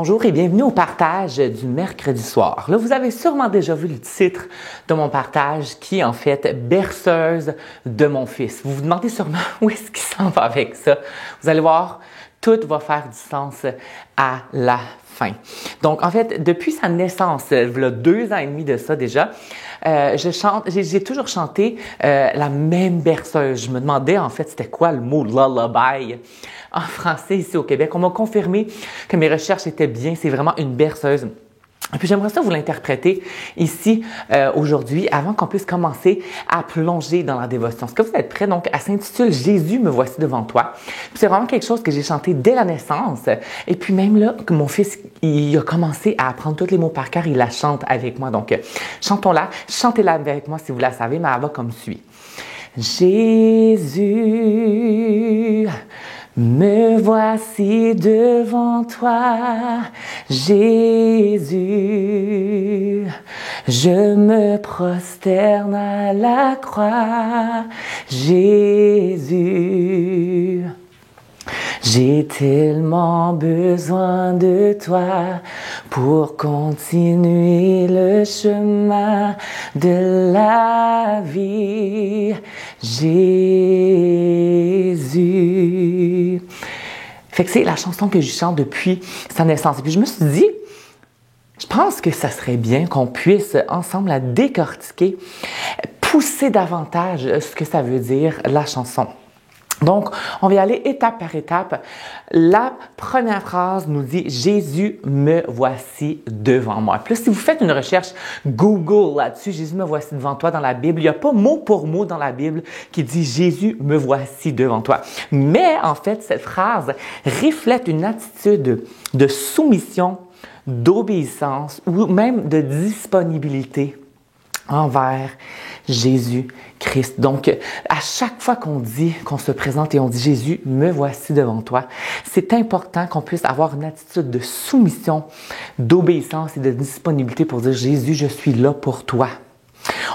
Bonjour et bienvenue au partage du mercredi soir. Là, vous avez sûrement déjà vu le titre de mon partage qui est en fait « Berceuse de mon fils ». Vous vous demandez sûrement où est-ce qu'il s'en va avec ça. Vous allez voir, tout va faire du sens à la fin. Donc, en fait, depuis sa naissance, il y a 2 ans et demi de ça déjà, j'ai toujours chanté la même berceuse. Je me demandais en fait c'était quoi le mot lullaby en français ici au Québec. On m'a confirmé que mes recherches étaient bien. C'est vraiment une berceuse. Et puis j'aimerais ça vous l'interpréter ici aujourd'hui avant qu'on puisse commencer à plonger dans la dévotion. Est-ce que vous êtes prêts? Donc, elle s'intitule « Jésus, me voici devant toi ». C'est vraiment quelque chose que j'ai chanté dès la naissance. Et puis même là, que mon fils, il a commencé à apprendre tous les mots par cœur, il la chante avec moi. Donc, chantons-la, chantez-la avec moi si vous la savez, mais elle va comme suit. Jésus, me voici devant toi, Jésus, je me prosterne à la croix, Jésus. J'ai tellement besoin de toi pour continuer le chemin de la vie, Jésus. Fait que c'est la chanson que je chante depuis sa naissance. Et puis je me suis dit, je pense que ça serait bien qu'on puisse ensemble la décortiquer, pousser davantage ce que ça veut dire la chanson. Donc, on va y aller étape par étape. La première phrase nous dit « Jésus, me voici devant moi ». Puis là, si vous faites une recherche Google là-dessus, « Jésus, me voici devant toi » dans la Bible, il n'y a pas mot pour mot dans la Bible qui dit « Jésus, me voici devant toi ». Mais en fait, cette phrase reflète une attitude de soumission, d'obéissance ou même de disponibilité envers Jésus-Christ. Donc, à chaque fois qu'on dit, qu'on se présente et on dit « Jésus, me voici devant toi », c'est important qu'on puisse avoir une attitude de soumission, d'obéissance et de disponibilité pour dire « Jésus, je suis là pour toi ».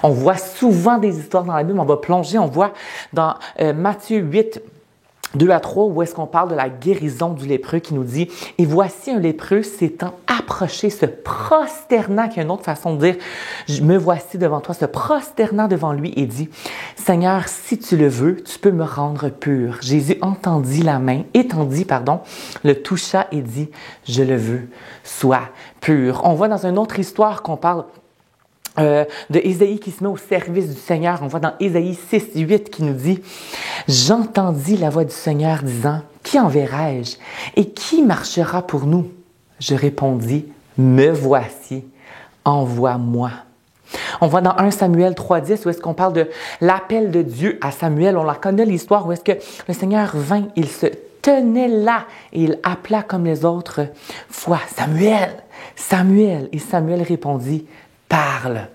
On voit souvent des histoires dans la Bible, on va plonger, on voit dans Matthieu 8, 2 à 3, où est-ce qu'on parle de la guérison du lépreux qui nous dit « Et voici un lépreux s'étant approché, se prosternant », qui est une autre façon de dire « Je me voici devant toi », se prosternant devant lui et dit « Seigneur, si tu le veux, tu peux me rendre pur. » Jésus étendit, le toucha et dit « Je le veux, sois pur. » On voit dans une autre histoire qu'on parle de Ésaïe qui se met au service du Seigneur. On voit dans Ésaïe 6, 8 qui nous dit « J'entendis la voix du Seigneur disant, qui enverrai-je et qui marchera pour nous? Je répondis, me voici, envoie-moi. » On voit dans 1 Samuel 3, 10 où est-ce qu'on parle de l'appel de Dieu à Samuel. On la connaît l'histoire où est-ce que le Seigneur vint, il se tenait là et il appela comme les autres fois « Samuel, Samuel » et Samuel répondit « Parle,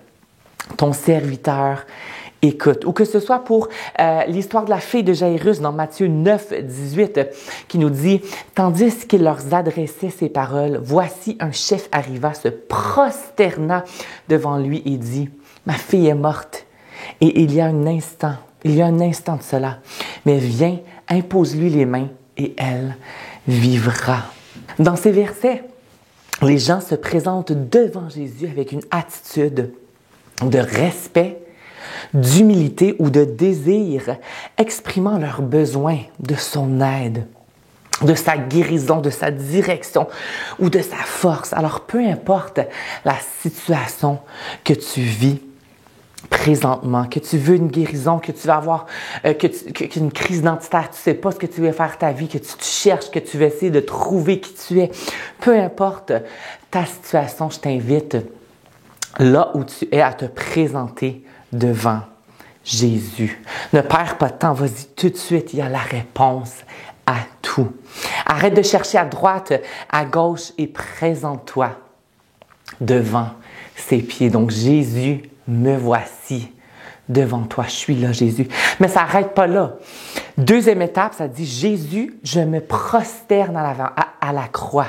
ton serviteur écoute. » Ou que ce soit pour l'histoire de la fille de Jairus dans Matthieu 9, 18, qui nous dit « Tandis qu'il leur adressait ces paroles, voici un chef arriva, se prosterna devant lui et dit « Ma fille est morte. Et il y a un instant de cela, mais viens, impose-lui les mains et elle vivra. » Dans ces versets, les gens se présentent devant Jésus avec une attitude de respect, d'humilité ou de désir, exprimant leurs besoins de son aide, de sa guérison, de sa direction ou de sa force. Alors, peu importe la situation que tu vis présentement, que tu veux une guérison, que tu vas avoir une crise identitaire, tu ne sais pas ce que tu veux faire de ta vie, que tu te cherches, que tu veux essayer de trouver qui tu es. Peu importe ta situation, je t'invite là où tu es à te présenter devant Jésus. Ne perds pas de temps, vas-y tout de suite, il y a la réponse à tout. Arrête de chercher à droite, à gauche et présente-toi devant ses pieds. Donc Jésus, me voici devant toi. Je suis là, Jésus. Mais ça n'arrête pas là. Deuxième étape, ça dit, Jésus, je me prosterne à la croix.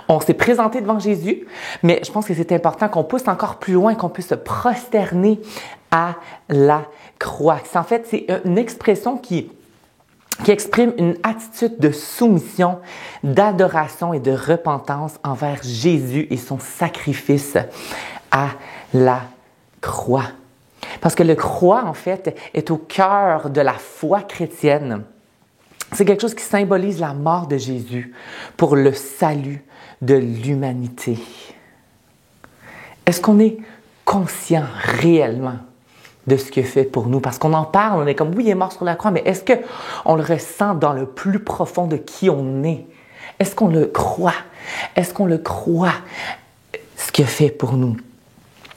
On s'est présenté devant Jésus, mais je pense que c'est important qu'on pousse encore plus loin, qu'on puisse se prosterner à la croix. En fait, c'est une expression qui qui exprime une attitude de soumission, d'adoration et de repentance envers Jésus et son sacrifice à la croix. Parce que le croix, en fait, est au cœur de la foi chrétienne. C'est quelque chose qui symbolise la mort de Jésus pour le salut de l'humanité. Est-ce qu'on est conscient réellement de ce qu'il fait pour nous? Parce qu'on en parle, on est comme, oui, il est mort sur la croix, mais est-ce qu'on le ressent dans le plus profond de qui on est? Est-ce qu'on le croit? Est-ce qu'on le croit, ce qu'il fait pour nous?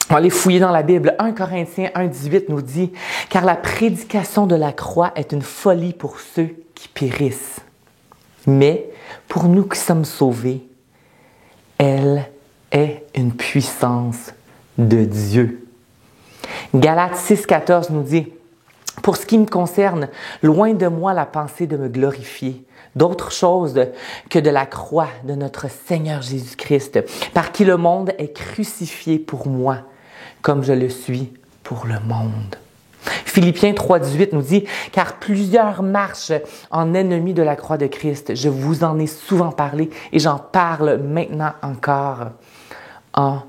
On va aller fouiller dans la Bible. 1 Corinthiens 1,18 nous dit « Car la prédication de la croix est une folie pour ceux qui périssent. Mais pour nous qui sommes sauvés, elle est une puissance de Dieu. » Galates 6,14 nous dit « Pour ce qui me concerne, loin de moi la pensée de me glorifier, d'autre chose que de la croix de notre Seigneur Jésus-Christ, par qui le monde est crucifié pour moi, comme je le suis pour le monde. » Philippiens 3,18 nous dit « Car plusieurs marchent en ennemis de la croix de Christ. Je vous en ai souvent parlé et j'en parle maintenant encore en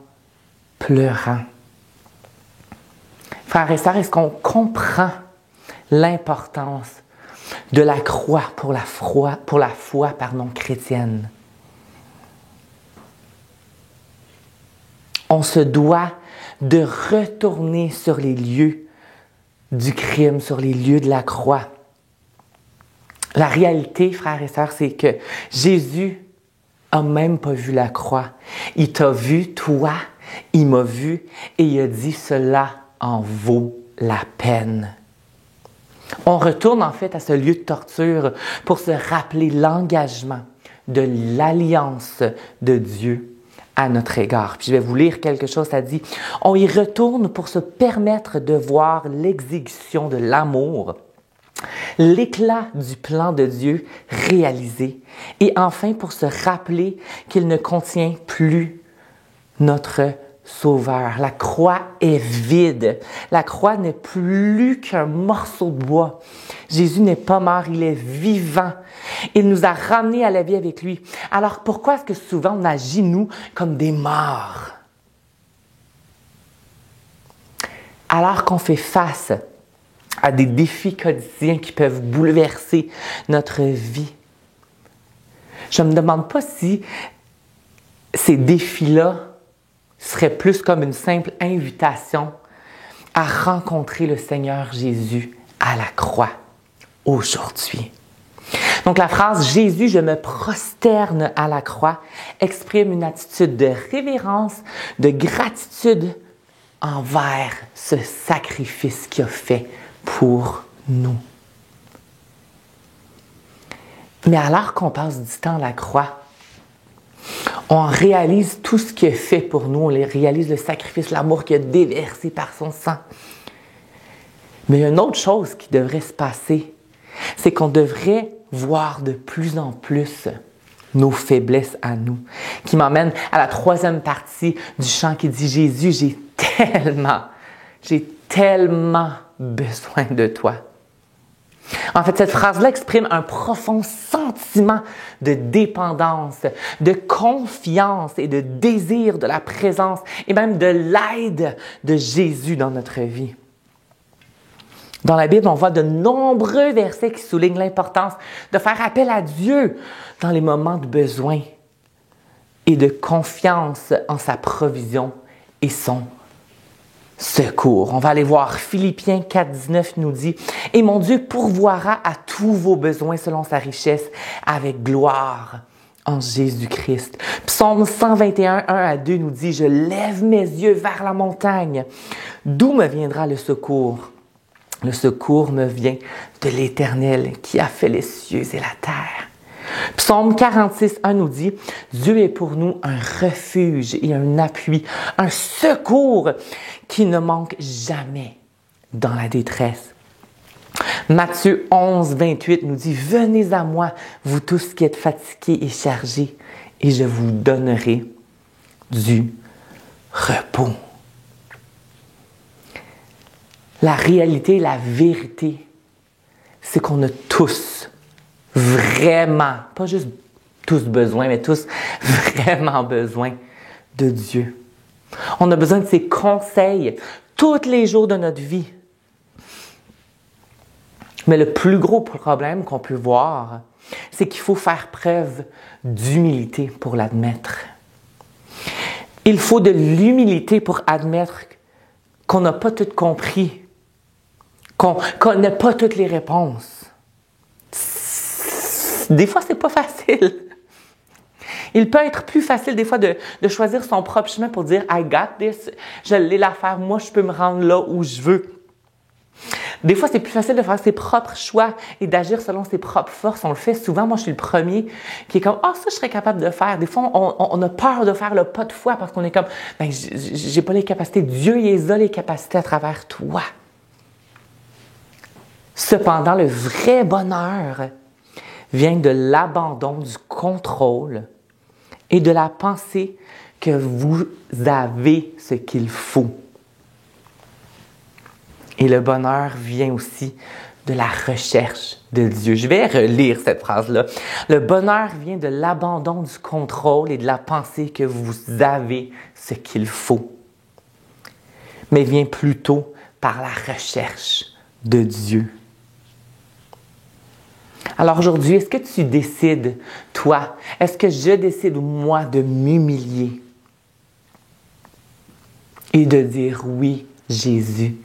pleurant. » Frères et sœurs, est-ce qu'on comprend l'importance de la croix pour la foi chrétienne? On se doit de retourner sur les lieux du crime, sur les lieux de la croix. La réalité, frères et sœurs, c'est que Jésus n'a même pas vu la croix. Il t'a vu, toi, il m'a vu, et il a dit « Cela en vaut la peine ». On retourne en fait à ce lieu de torture pour se rappeler l'engagement de l'alliance de Dieu à notre égard. Puis je vais vous lire quelque chose, ça dit « On y retourne pour se permettre de voir l'exécution de l'amour, l'éclat du plan de Dieu réalisé, et enfin pour se rappeler qu'il ne contient plus notre Sauveur. La croix est vide. La croix n'est plus qu'un morceau de bois. Jésus n'est pas mort, il est vivant. Il nous a ramenés à la vie avec lui. Alors pourquoi est-ce que souvent on agit, nous, comme des morts? Alors qu'on fait face à des défis quotidiens qui peuvent bouleverser notre vie. Je ne me demande pas si ces défis-là serait plus comme une simple invitation à rencontrer le Seigneur Jésus à la croix aujourd'hui. Donc la phrase « Jésus, je me prosterne à la croix » exprime une attitude de révérence, de gratitude envers ce sacrifice qu'il a fait pour nous. Mais alors qu'on passe du temps à la croix, on réalise tout ce qu'il a fait pour nous, on réalise le sacrifice, l'amour qu'il a déversé par son sang. Mais il y a une autre chose qui devrait se passer, c'est qu'on devrait voir de plus en plus nos faiblesses à nous, qui m'emmène à la troisième partie du chant qui dit « Jésus, j'ai tellement besoin de toi ». En fait, cette phrase-là exprime un profond sentiment de dépendance, de confiance et de désir de la présence et même de l'aide de Jésus dans notre vie. Dans la Bible, on voit de nombreux versets qui soulignent l'importance de faire appel à Dieu dans les moments de besoin et de confiance en sa provision et son secours. On va aller voir Philippiens 4,19 nous dit « Et mon Dieu pourvoira à tous vos besoins selon sa richesse avec gloire en Jésus-Christ. » Psaume 121, 1 à 2 nous dit « Je lève mes yeux vers la montagne. D'où me viendra le secours? Le secours me vient de l'Éternel qui a fait les cieux et la terre. » Psaume 46, 1 nous dit « Dieu est pour nous un refuge et un appui, un secours qui ne manque jamais dans la détresse. » Matthieu 11, 28 nous dit « Venez à moi, vous tous qui êtes fatigués et chargés, et je vous donnerai du repos. » La réalité, la vérité, c'est qu'on a tous vraiment, pas juste tous besoin, mais tous vraiment besoin de Dieu. On a besoin de ses conseils tous les jours de notre vie. Mais le plus gros problème qu'on peut voir, c'est qu'il faut faire preuve d'humilité pour l'admettre. Il faut de l'humilité pour admettre qu'on n'a pas tout compris, qu'on n'a pas toutes les réponses. Des fois, c'est pas facile. Il peut être plus facile des fois de choisir son propre chemin pour dire « I got this, je l'ai l'affaire, moi je peux me rendre là où je veux ». Des fois, c'est plus facile de faire ses propres choix et d'agir selon ses propres forces. On le fait souvent. Moi, je suis le premier qui est comme « Ah, ça, je serais capable de faire ». Des fois, on a peur de faire le pas de foi parce qu'on est comme « Ben, j'ai pas les capacités. Dieu, il a les capacités à travers toi ». Cependant, le vrai bonheur vient de l'abandon du contrôle et de la pensée que vous avez ce qu'il faut. Et le bonheur vient aussi de la recherche de Dieu. Je vais relire cette phrase-là. Le bonheur vient de l'abandon du contrôle et de la pensée que vous avez ce qu'il faut, mais vient plutôt par la recherche de Dieu. Alors aujourd'hui, est-ce que tu décides, toi, est-ce que je décide, moi, de m'humilier et de dire oui, Jésus,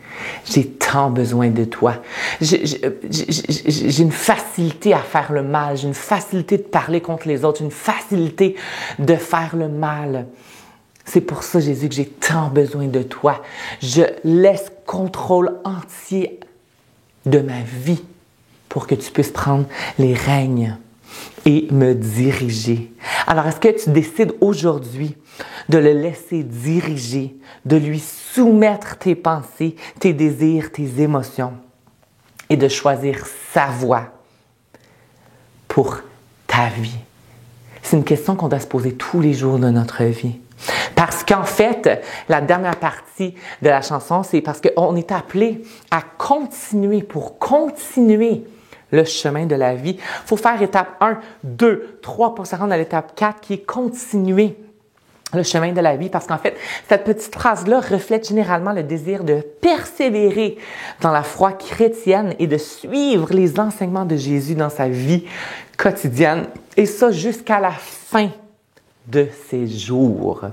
j'ai tant besoin de toi. J'ai une facilité à faire le mal, j'ai une facilité de parler contre les autres, une facilité de faire le mal. C'est pour ça, Jésus, que j'ai tant besoin de toi. Je laisse contrôle entier de ma vie pour que tu puisses prendre les règnes et me diriger. Alors, est-ce que tu décides aujourd'hui de le laisser diriger, de lui soumettre tes pensées, tes désirs, tes émotions et de choisir sa voie pour ta vie? C'est une question qu'on doit se poser tous les jours de notre vie. Parce qu'en fait, la dernière partie de la chanson, c'est parce qu'on est appelé à continuer, pour continuer le chemin de la vie. Il faut faire étape 1, 2, 3 pour se rendre à l'étape 4 qui est continuer le chemin de la vie. Parce qu'en fait, cette petite phrase-là reflète généralement le désir de persévérer dans la foi chrétienne et de suivre les enseignements de Jésus dans sa vie quotidienne. Et ça jusqu'à la fin de ses jours.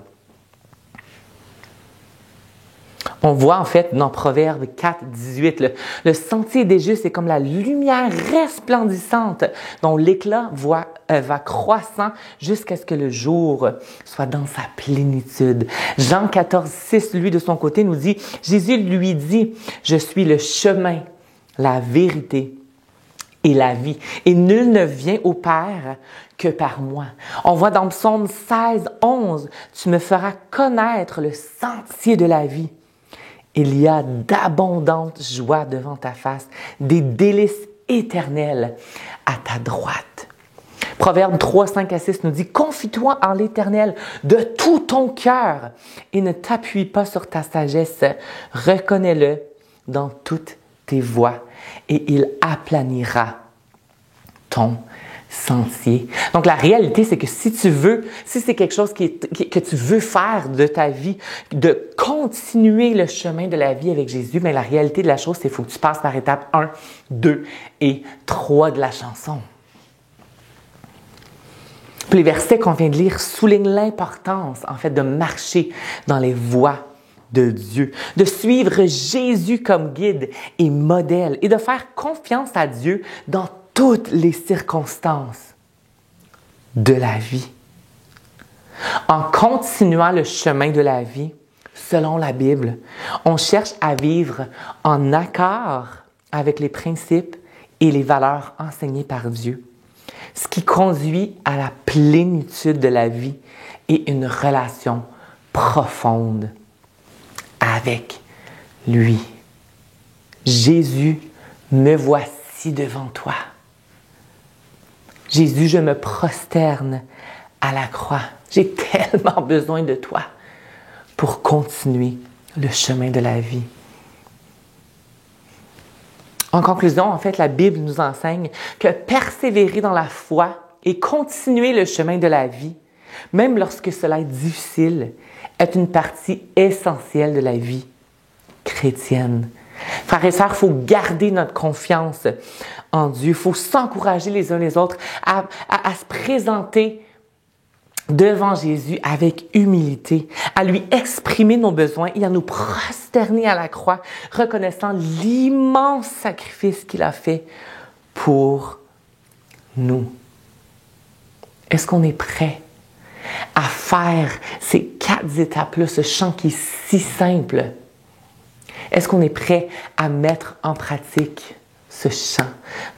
On voit en fait dans Proverbe 4, 18, le sentier des justes est comme la lumière resplendissante dont l'éclat va croissant jusqu'à ce que le jour soit dans sa plénitude. Jean 14, 6, lui de son côté nous dit, Jésus lui dit, je suis le chemin, la vérité et la vie. Et nul ne vient au Père que par moi. On voit dans Psaume 16, 11, tu me feras connaître le sentier de la vie. Il y a d'abondantes joies devant ta face, des délices éternels à ta droite. Proverbe 3, 5 à 6 nous dit « Confie-toi en l'Éternel de tout ton cœur et ne t'appuie pas sur ta sagesse. Reconnais-le dans toutes tes voies et il aplanira ton sentier. » Donc, la réalité, c'est que si c'est quelque chose que tu veux faire de ta vie, de continuer le chemin de la vie avec Jésus, mais la réalité de la chose, c'est qu'il faut que tu passes par étape 1, 2 et 3 de la chanson. Puis les versets qu'on vient de lire soulignent l'importance, en fait, de marcher dans les voies de Dieu, de suivre Jésus comme guide et modèle et de faire confiance à Dieu dans toutes les circonstances de la vie. En continuant le chemin de la vie, selon la Bible, on cherche à vivre en accord avec les principes et les valeurs enseignées par Dieu, ce qui conduit à la plénitude de la vie et une relation profonde avec lui. Jésus, me voici devant toi. Jésus, je me prosterne à la croix. J'ai tellement besoin de toi pour continuer le chemin de la vie. En conclusion, en fait, la Bible nous enseigne que persévérer dans la foi et continuer le chemin de la vie, même lorsque cela est difficile, est une partie essentielle de la vie chrétienne. Frères et sœurs, il faut garder notre confiance en Dieu. Il faut s'encourager les uns les autres à se présenter devant Jésus avec humilité, à lui exprimer nos besoins et à nous prosterner à la croix, reconnaissant l'immense sacrifice qu'il a fait pour nous. Est-ce qu'on est prêt à faire ces 4 étapes-là, ce chant qui est si simple? Est-ce qu'on est prêt à mettre en pratique ce chant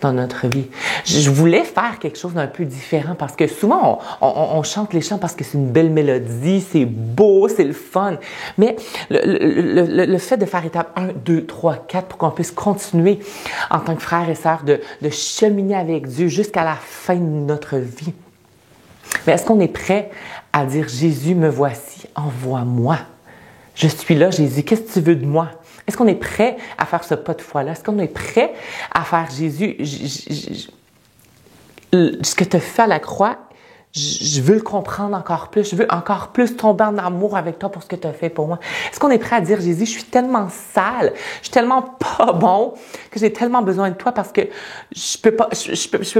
dans notre vie? Je voulais faire quelque chose d'un peu différent parce que souvent, on chante les chants parce que c'est une belle mélodie, c'est beau, c'est le fun. Mais le fait de faire étape 1, 2, 3, 4 pour qu'on puisse continuer en tant que frères et sœurs de cheminer avec Dieu jusqu'à la fin de notre vie. Mais est-ce qu'on est prêt à dire « Jésus, me voici, envoie-moi. Je suis là, Jésus, qu'est-ce que tu veux de moi? » Est-ce qu'on est prêt à faire ce pas de foi-là? Est-ce qu'on est prêt à faire Jésus, ce que tu as fait à la croix, je veux le comprendre encore plus. Je veux encore plus tomber en amour avec toi pour ce que tu as fait pour moi. Est-ce qu'on est prêt à dire, Jésus, je suis tellement sale, je suis tellement pas bon que j'ai tellement besoin de toi parce que je peux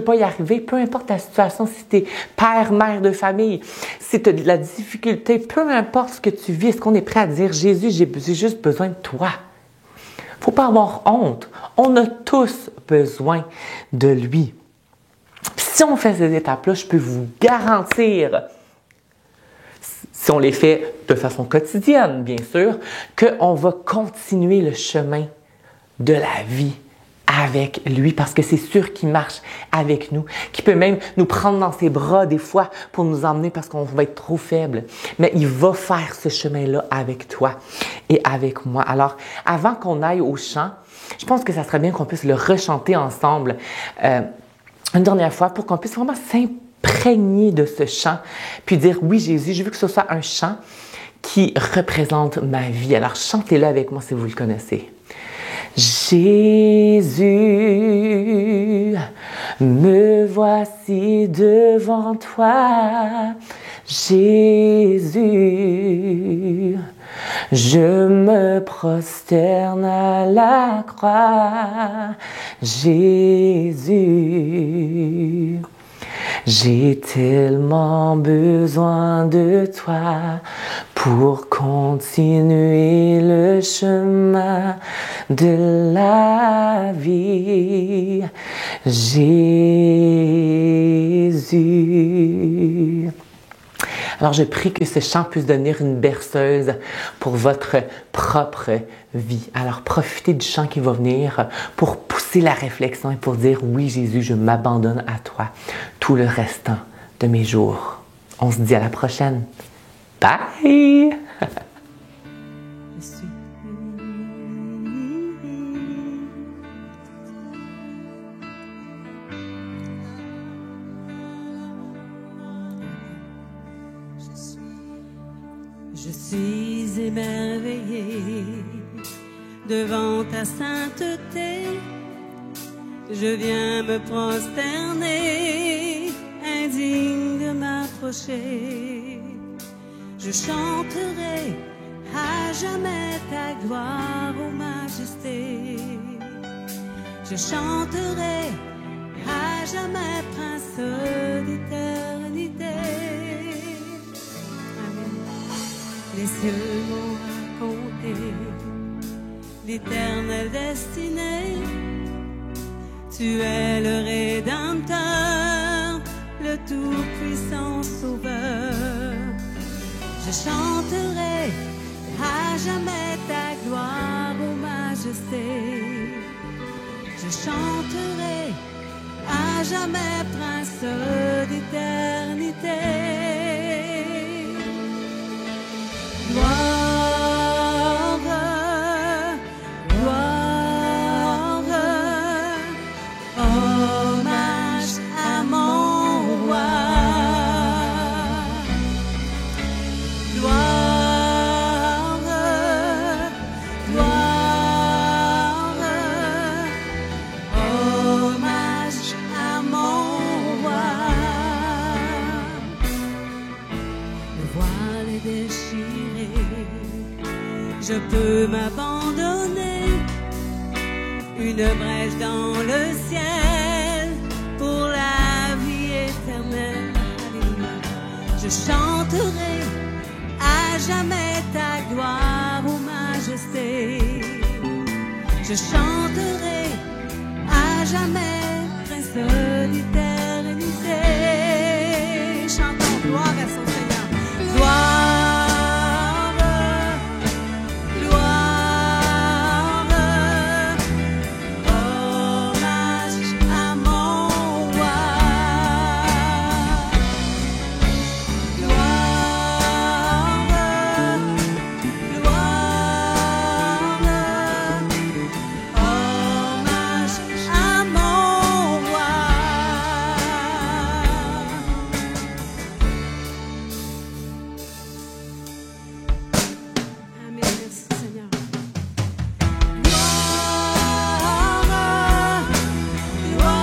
pas y arriver. Peu importe ta situation, si tu es père, mère de famille, si tu as de la difficulté, peu importe ce que tu vis, est-ce qu'on est prêt à dire, Jésus, j'ai juste besoin de toi? Faut pas avoir honte. On a tous besoin de lui. Si on fait ces étapes-là, je peux vous garantir, si on les fait de façon quotidienne, bien sûr, qu'on va continuer le chemin de la vie avec lui, parce que c'est sûr qu'il marche avec nous, qu'il peut même nous prendre dans ses bras des fois pour nous emmener parce qu'on va être trop faible. Mais il va faire ce chemin-là avec toi et avec moi. Alors, avant qu'on aille au chant, je pense que ça serait bien qu'on puisse le rechanter ensemble une dernière fois pour qu'on puisse vraiment s'imprégner de ce chant, puis dire, oui Jésus, je veux que ce soit un chant qui représente ma vie. Alors, chantez-le avec moi si vous le connaissez. Jésus, me voici devant toi. Jésus, je me prosterne à la croix. Jésus, j'ai tellement besoin de toi pour continuer le chemin de la vie. Jésus. Alors, je prie que ce chant puisse devenir une berceuse pour votre propre vie. Alors, profitez du chant qui va venir pour pousser la réflexion et pour dire, oui, Jésus, je m'abandonne à toi tout le restant de mes jours. On se dit à la prochaine. Bye! Je suis émerveillée devant ta sainteté. Je viens me prosterner, indigne de m'approcher. Je chanterai à jamais ta gloire, ô majesté. Je chanterai à jamais, prince d'éternité. Les cieux m'ont raconté l'éternelle destinée. Tu es le Rédempteur, le tout-puissant Sauveur. Je chanterai à jamais ta gloire, ô majesté. Je chanterai à jamais, prince d'éternité. Gloire, gloire, hommage à mon roi. Gloire, gloire, voile est déchiré, je peux m'abandonner, une brèche dans le ciel pour la vie éternelle. Je chanterai à jamais ta gloire, ô majesté. Je chanterai à jamais, Prince d'éternité. Chantons gloire à son Seigneur. Gloire, gloire, hommage à mon roi. Gloire, gloire, hommage à mon roi. Amen, merci Seigneur. Gloire, gloire,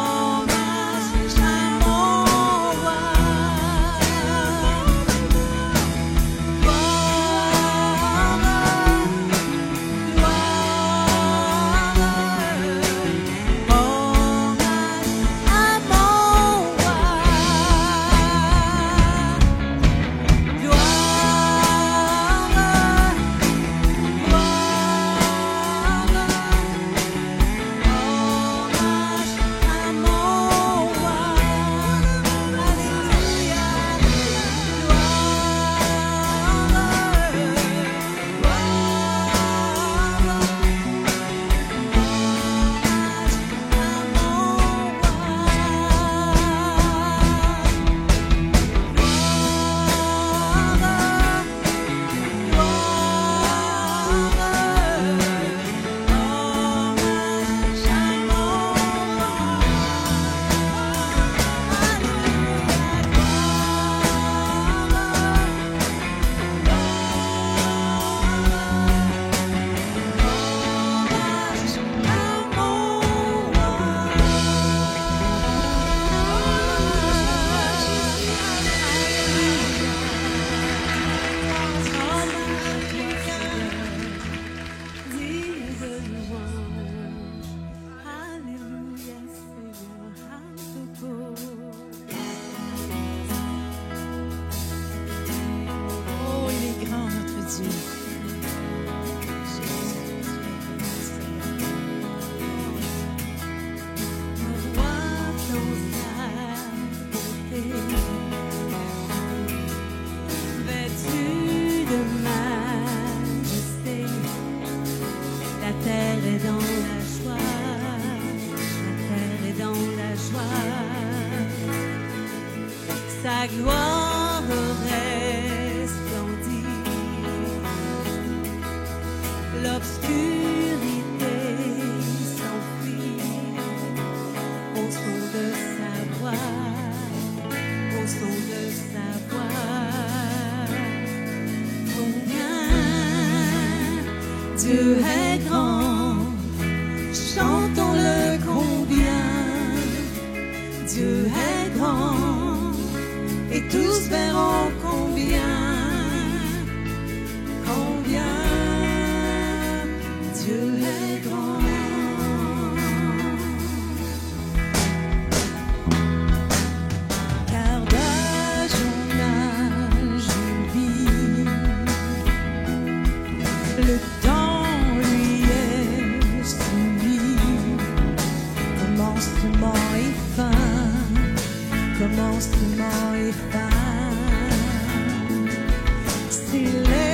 hommage à mon roi. Oh, il est grand notre Dieu. Nous voit dans sa bonté, vêtu de majesté. La terre est dans la joie, la terre est dans la joie. Sa gloire resplendit, l'obscurité s'enfuit au son de sa voix, au son de sa voix. Combien Dieu est grand, chantons-le combien Dieu est grand. Et tous verront combien Dieu est grand. Car d'âge en âge il vit, le temps lui est soumis. Commencement et fin, commencement et fin. S'il est